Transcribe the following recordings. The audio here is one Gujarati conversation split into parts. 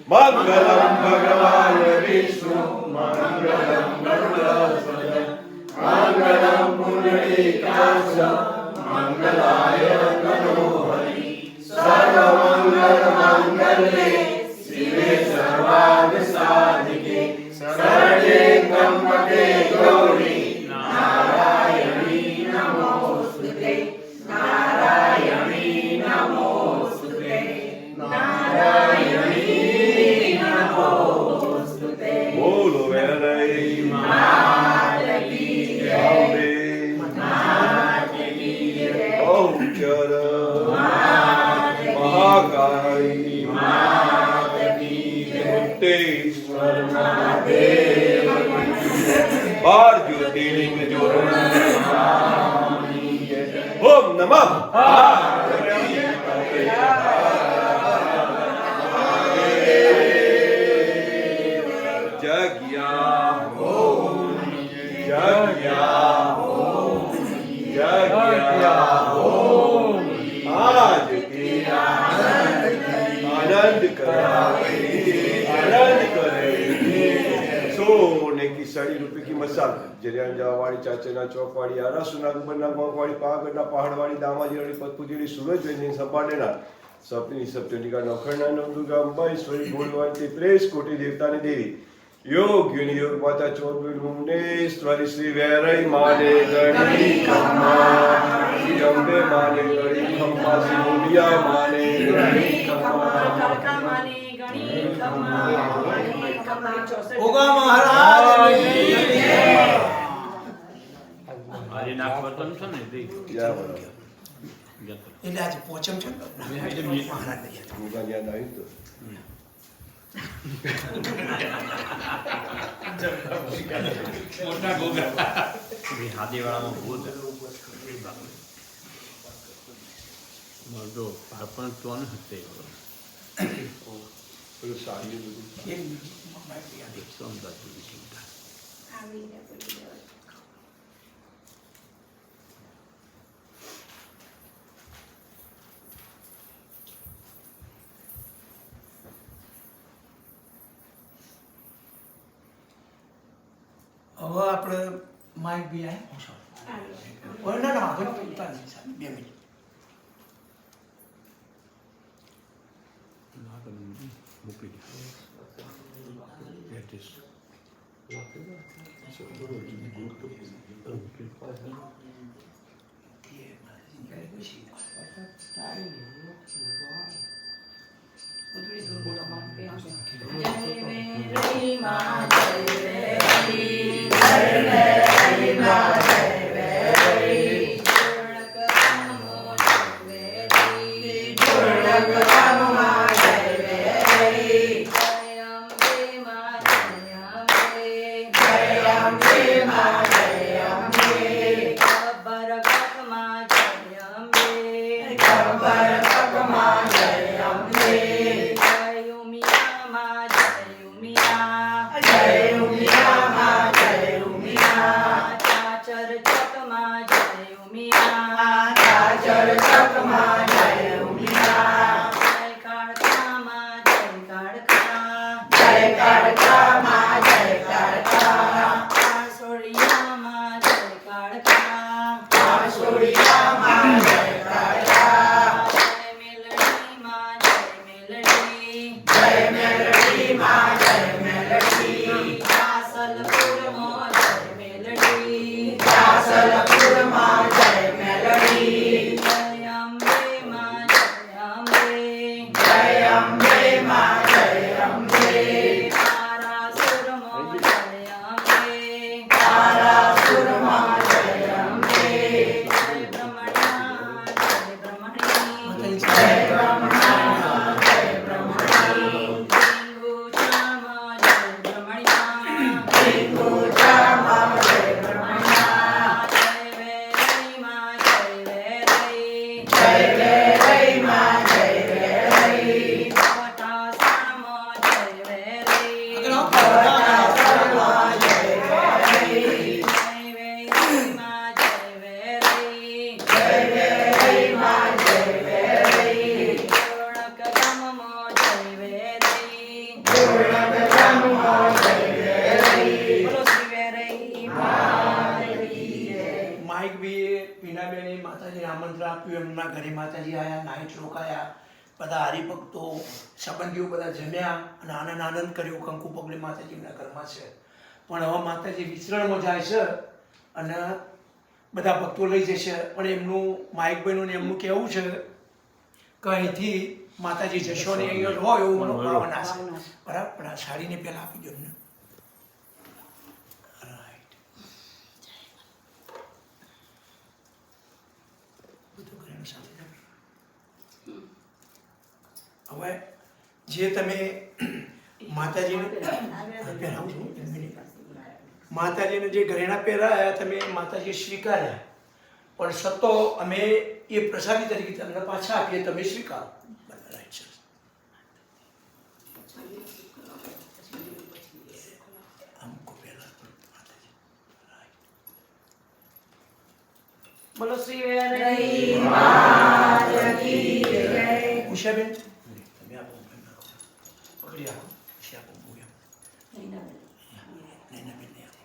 મંગલમ ભગવાન વિષ્ણુ મંગલમ ગરુડધ્વજ મંગલમ પુંડરીકાક્ષ મંગલાય તનોહરિ સર્વમંગલ મંગલે શિવે સર્વાર્થ સાધિકે શરણે ત્ર્યંબકે ગૌરી નારાયણી નમોસ્તુતે નારાયણી નમોસ્તુતે નારાયણી નમોસ્તુતે બોલો વેલઈ માત કી જય અંબે માત કી જય ઔચર માત મહાકાળી માત કી જય મુક્તેશ્વર મહાદેવ બાર જ્યોતિર્લિંગ જોડણ ઓમ નમઃ વાળી ચાચરના ચોક વાળી આરાસુના ગુબરના ગોંક વાળી પાગડના પહાડ વાળી દામાજી વાળી પતપુજીવાળી સુરજ વેજની સંપાડેના સપની સપ્તનિકા નવખંડના નવદુર્ગા અંબા ઈશ્વરી ગોળવાળી પ્રેસ કોટી દેવતાની દેવી યોગ્યની યોગ માતા ચોરબીર મુંડેશ્વરી શ્રી વેરઈ માને ગણી ખમ્મા શ્રી અંબે માને ગણી ખમ્મા શ્રી મુંડિયા માને ગણી ખમ્મા માને ગણી ખમ્મા ઓગા મહારાજની જય આજે નાક વર્તન છે ને દે એટલે આજે પોચમ છે એટલે મહારાજ દે ઓગા યાદ આવી તો મોટા ગોગા હાથીવાળામાં ભૂત મરદો પણ તો ન હતે પેલું સાડી એક સમજાતું ચિંતા આવી હવે આપણે માઇક બી આવ્યા ના ના આગળ 2 મિનિટ મૂકી ઘરે માતાજી આવ્યા, નાઈટ રોકાયા, બધા હરિભક્તો સંબંધીઓ બધા જમ્યા અને આનંદ આનંદ કર્યો. કંકુ પગલે માતાજીના ઘરમાં છે. પણ હવે માતાજી વિચરણમાં જાય છે અને બધા ભક્તો લઈ જશે. પણ એમનું માઇકભાઈનું ને એમનું કહેવું છે કે અહીંથી માતાજી જશો ને અહીંયા હોય એવું મને ભાવના છે. બરાબર. પણ આ સાડીને પહેલાં આપી દો એમને. રાઈટ. બધું ઘરેનું સાંભળી. હવે જે તમે માતાજીને માતાજીને જે ઘરેણા પહેરાયા તમે માતાજી સ્વીકાર્યા, પણ સતો અમે એ પ્રસાદી તરીકે તમને પાછા આપીએ, તમે સ્વીકારો. Right sir. બોલો શ્રી વેરાઈ માતા કી જય. ઉષાબેન તમે આપો, પકડી આપો. ઉષા આપો. નૈનાબેન ને આપો.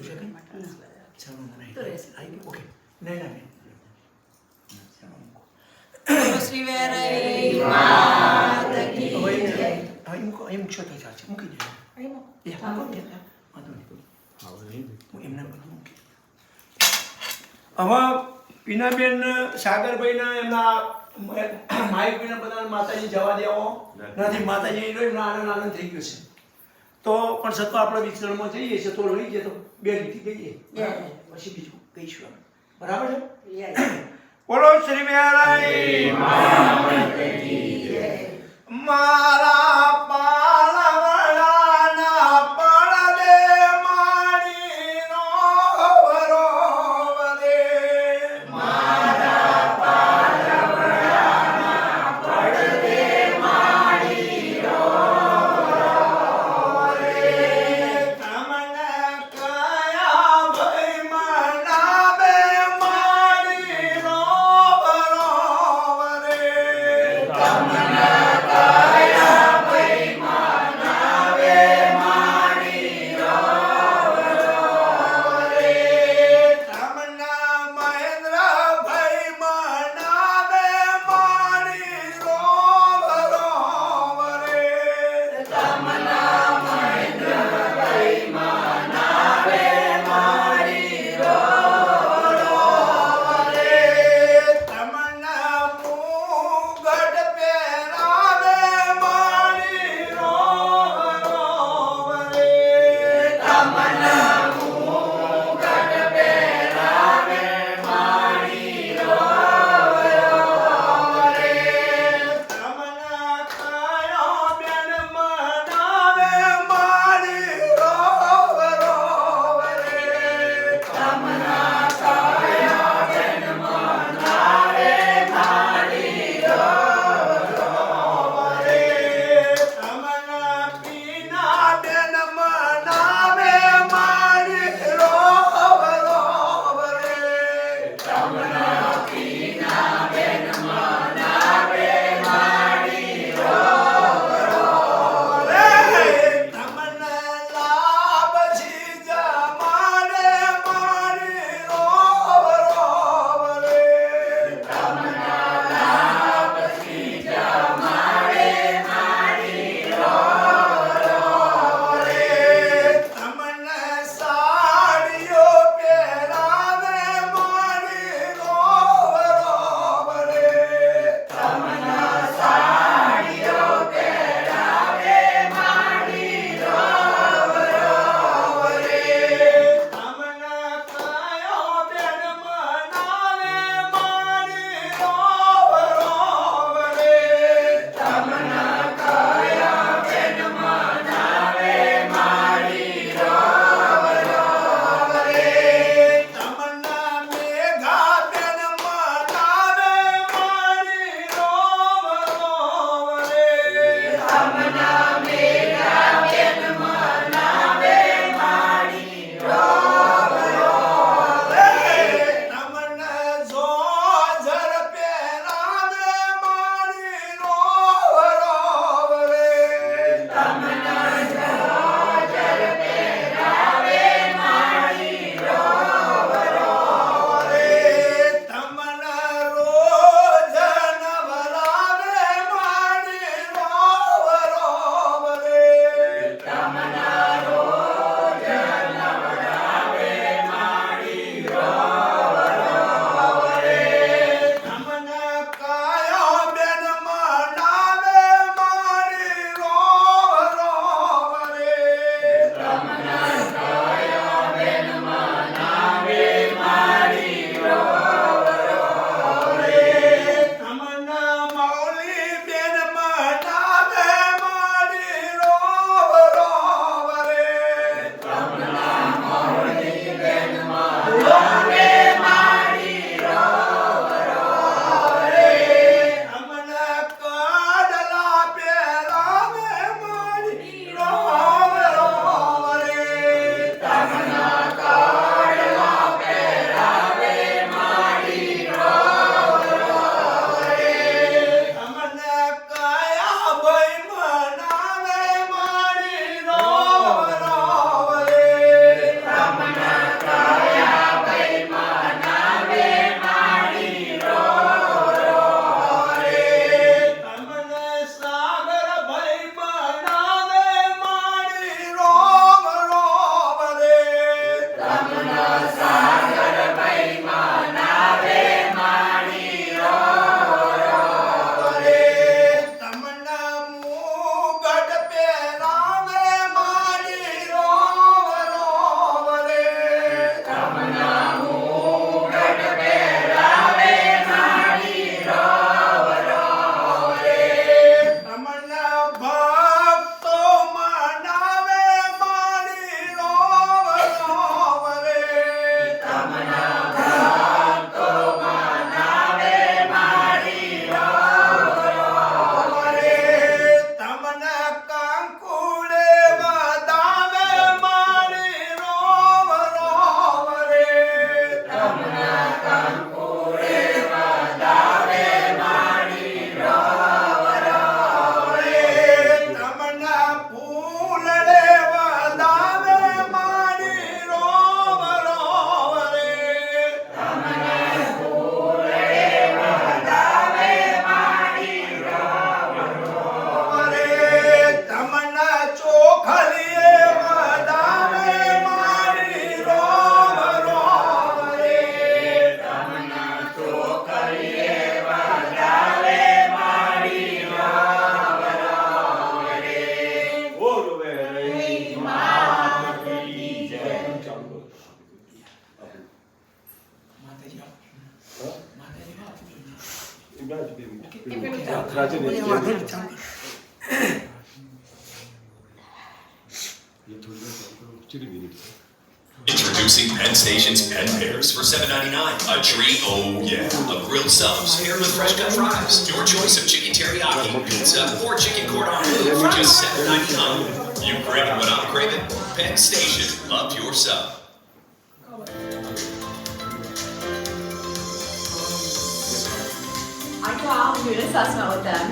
ઉષાબેન ઓકે. નૈનાબેન બોલો શ્રી વેરાઈ માતા કી જય. અહીં મૂકશો તો ચાલશે. મૂકી દે. એમના બધું મૂકી. હવે પીનાબેન સાગરભાઈના એમના માઇકભાઈના બધા માતાજી જવા દેવો નથી. માતાજી એમનો આનંદ થઈ ગયો છે. તો પણ છતાં આપણે વિચરણમાં જઈએ છીએ તો લઈ જઈએ તો બે લીટી ગઈએ, પછી બીજું કહીશું. બરાબર છે. બોલો શ્રી વેરાઈ મારા પાલવડાના પડદે માણીનો વરોવરે. મારા પાલવડાના પડદે માણીનો વરોવરે. તમને કયા ભઈ મનાવે માણીનો વરોવરે. નાચે ને વાંધો નહીં, ચાલુ કર. Introducing Penn Station's Penn Pairs for $7.99. A treat, oh yeah. A grilled subs paired with fresh cut fries. Your choice of chicken teriyaki, pizza, or chicken cordon bleu for just $7.99. You craving what I'm craving? Penn Station. Love your sub. I go out and do an assessment with them,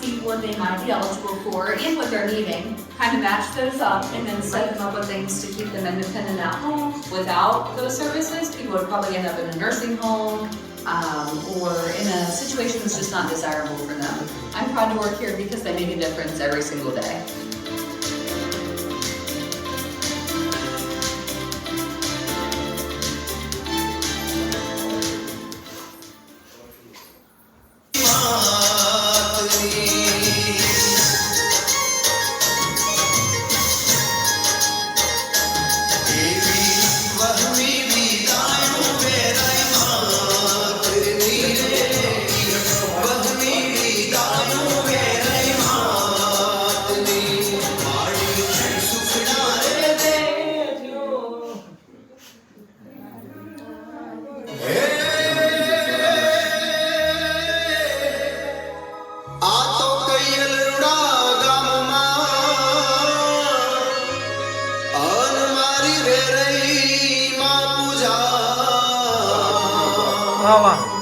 see what they might be eligible for and what they're needing, kind of match those up and then set them up with things to keep them independent at home. Without those services, people would probably end up in a nursing home or in a situation that's just not desirable for them. I'm proud to work here because they make a difference every single day. વાહ વાહ.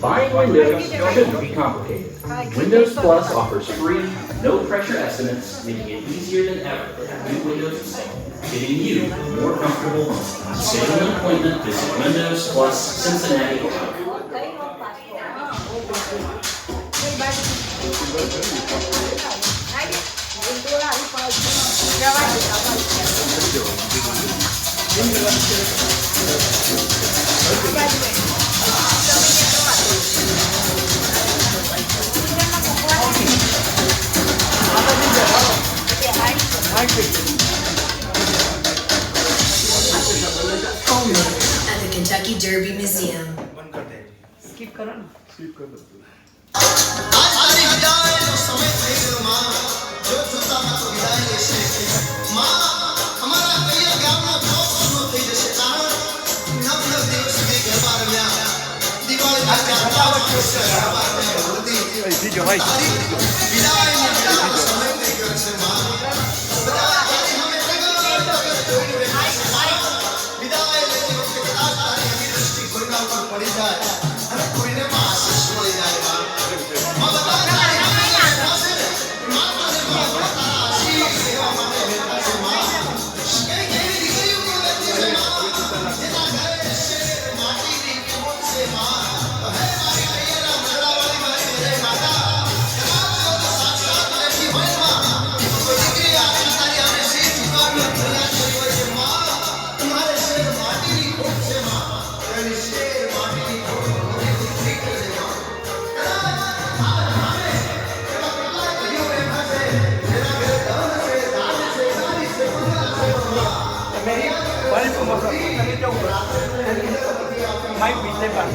Buying windows shouldn't be complicated. Windows Plus offers free, no-pressure estimates, making it easier than ever to have new windows installed, getting you more comfortable. Schedule an appointment, visit Windows Plus Cincinnati. At the Kentucky Derby Museum. Skip કરો ને. માઇક પીછે પાસ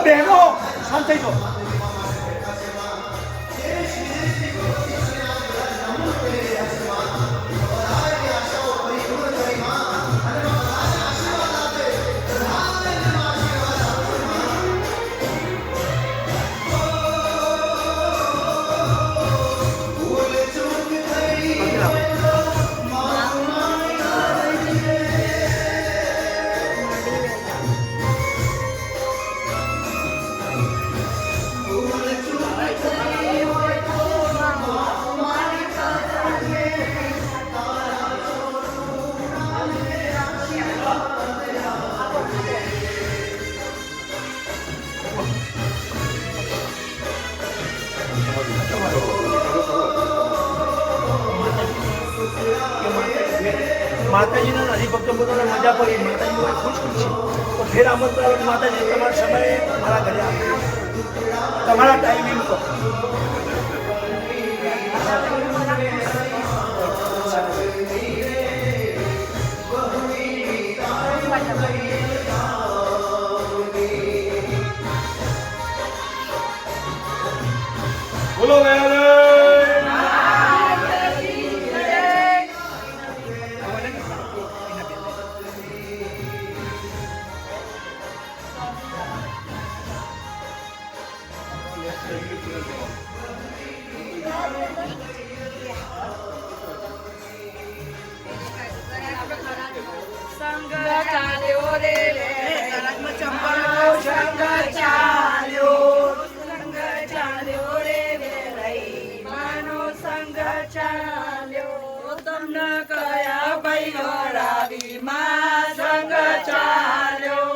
બહેનો શાંત થઈ જાઓ. માતાજીના હરિભક્તો બધાને મજા પડી, માતાજી ખુશ ખુશ છે. તો ફેર આમંત્રણ માતાજી તમારા સમયે મારા ઘરે આવે તમારા ટાઈમિંગ પર. બોલો Thank you. ચાલ્યો રે માનો સંગ ચાલ્યો રે માનો સંગ ચાલ્યો તમને કયા ભાઈ વળાવી માં સંગ ચાલ્યો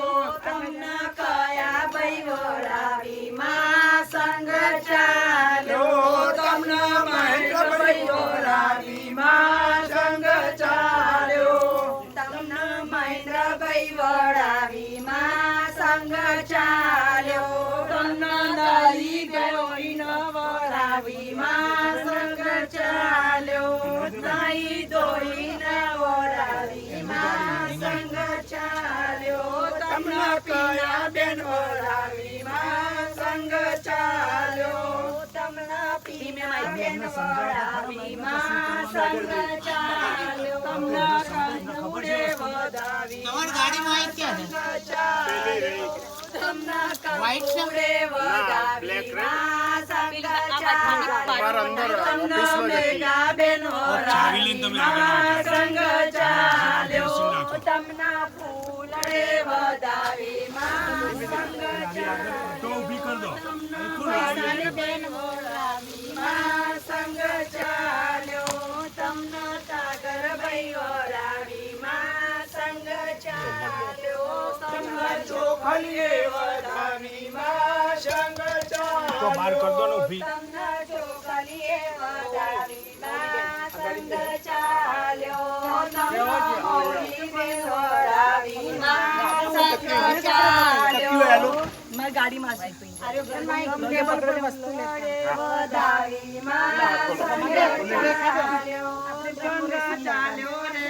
તમને કયા ભાઈ વળાવી માં સંગ ચાલ્યો તમને મહેન્દ્ર ભાઈ વળાવી માં સંગ ચાલ્યો તમને મહેન્દ્ર ભાઈ વળાવી માં સંગ ચાલ્યો તમને દઈ ગયોઈ ન વળાવી માં સંગ ચાલ્યો દઈ દોઈ ન વળાવી માં સંગ ચાલ્યો તમને કયા બેન વળાવી માં સંગ ચાલ્યો તમને પીના બેન વળાવી માં સંગ ચાલ્યો તમને કંદુડે વધાવી તમાર ગાડીમાં આવી ક્યાં તમને કંદુડે વધાવી માં સંગ ચાલ્યો તમને મેઘા બેન વળાવી માં સંગ ચાલ્યો તમને ફૂલડે વધાવી માં સંગ ચાલ્યો તો ઊભી કર દો તમને બેન વળાવી માં સંગ ચાલ્યો તમને સાગર ભાઈ વળાવી માં સંગ ચાલ્યો તમને ચોખલીએ વધાવી માં સંગ ચાલ્યો તો બાર કર દો ને ઊભી તમને ચોખલીએ વધાવી માં સંગ ચાલ્યો તમને મોરી બેન વળાવી માં સંગ ચાલ્યો મારી ગાડીમાં છે વધાવી માં સંગ ચાલ્યો ચાલ્યો રે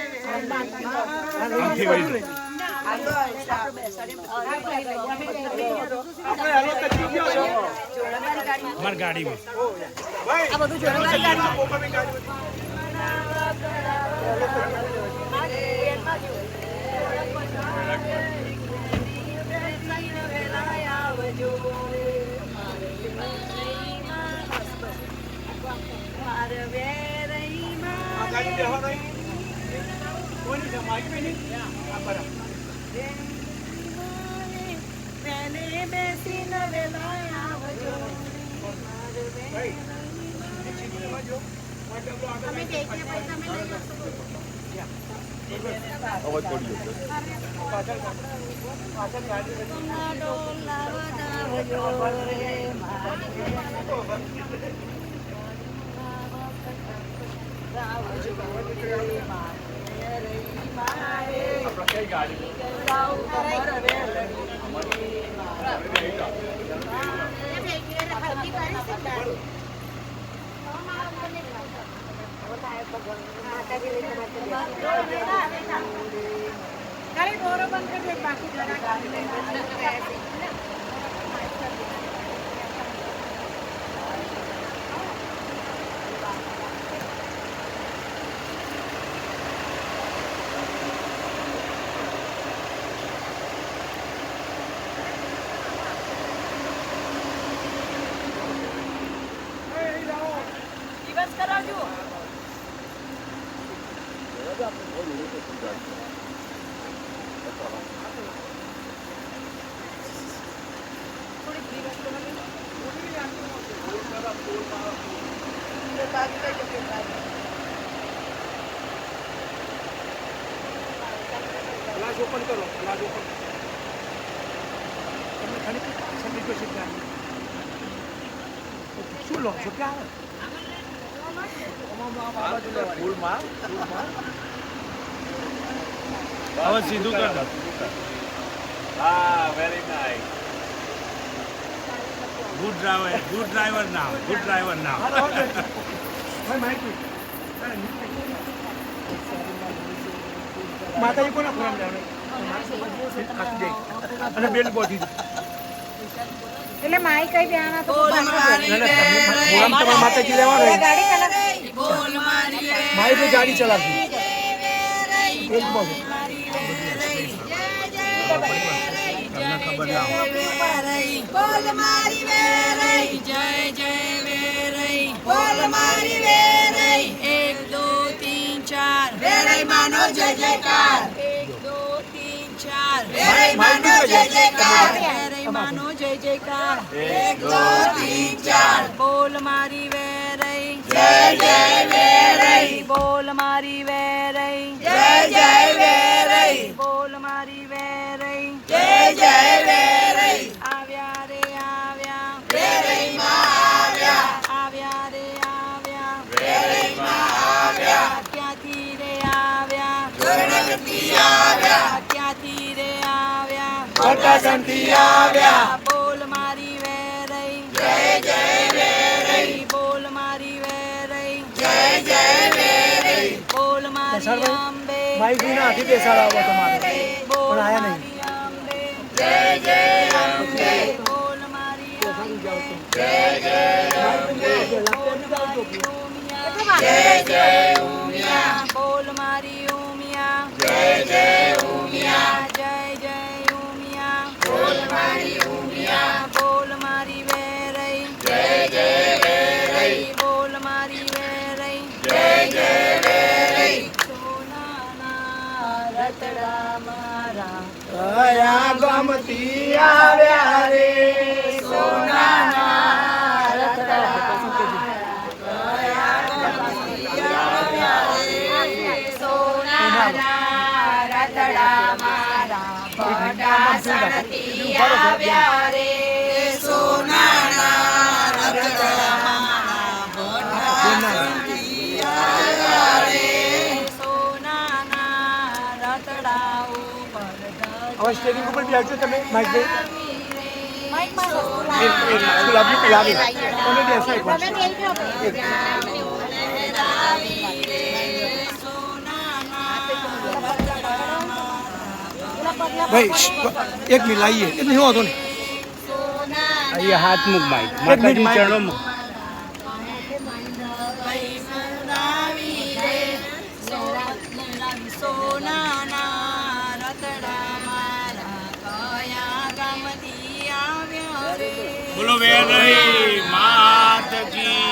મારી ગાડીમાં આ બધું જોડે મારી ગાડીમાં બેસીને વેલા આવજો गाड़ी बोरो बंद कर दे बाकी जरा गाड़ी में दिवस करावજો ગ્લાસ ઓપન કરો ગ્લાસ ઓપન તમને ખાલી પાછળ નીકળો છે ત્યાં શું લો છો ક્યાં ફૂલમાં હવે સીધું કર દો હા વેરી નાઇસ ગુડ ડ્રાઈવર નાવ માતાજી કોના ફોરમ લેવાનું અને બેન પહોંચી એટલે માઈ કઈ બેના તો ફોરમ તમારા માતાજી લેવાનું ગાડી કલર માઈ તો ગાડી ચલાવતી એક બોલ બોલ મારી વેરઈ જય જય વેરઈ બોલ મારી વેરઈ 1 2 3 4 વેરઈ માનો જય જયકાર 1 2 માનો જય જયકાર બોલ મારી વેરઈ બોલ મારી વેરઈ બોલ મારી વેરઈ આવ્યા રે આવ્યા આવ્યા રે આવ્યા ક્યાંથી રે આવ્યા ક્યાંથી રે આવ્યા બોલ મારી વેરઈ બોલ મારી વેરઈ બોલ મારી અંબે માઈક વિના આથી બેસાડાવો તમારે બોલ પણ આયા નહીં. અંબે બોલ મારી અંબે બોલ મારી ઉમિયા જય જય ઉમિયા બોલ મારી ઉમિયા બોલ મારી વેરઈ બોલ મારી વેરઈ સોનાના રતડા મારા કયા ગમતી આવ્યા રે સોનાના રતડા સોનાના રતડા મારા ભડા સણતી આવ્યા રે સોનાના રતડા મારા ભડા સણતી આવ્યા રે સોનાના રતડા ઉપર હવે સ્ટેરિંગ ઉપર બેસજો તમે માઈક દે ગુલાબી ગુલાબી તમે બેસો એક વાર ભાઈ એક મિનિટ લાવીએ એટલે શું હતો ને અહીંયા હાથ મૂક માઈક એક મિનિટ માતાજી માઈક. ચરણોમાં સોનાના રતડા મારા કયા ગામથી આવ્યા રે બોલો વેરઈ માત કી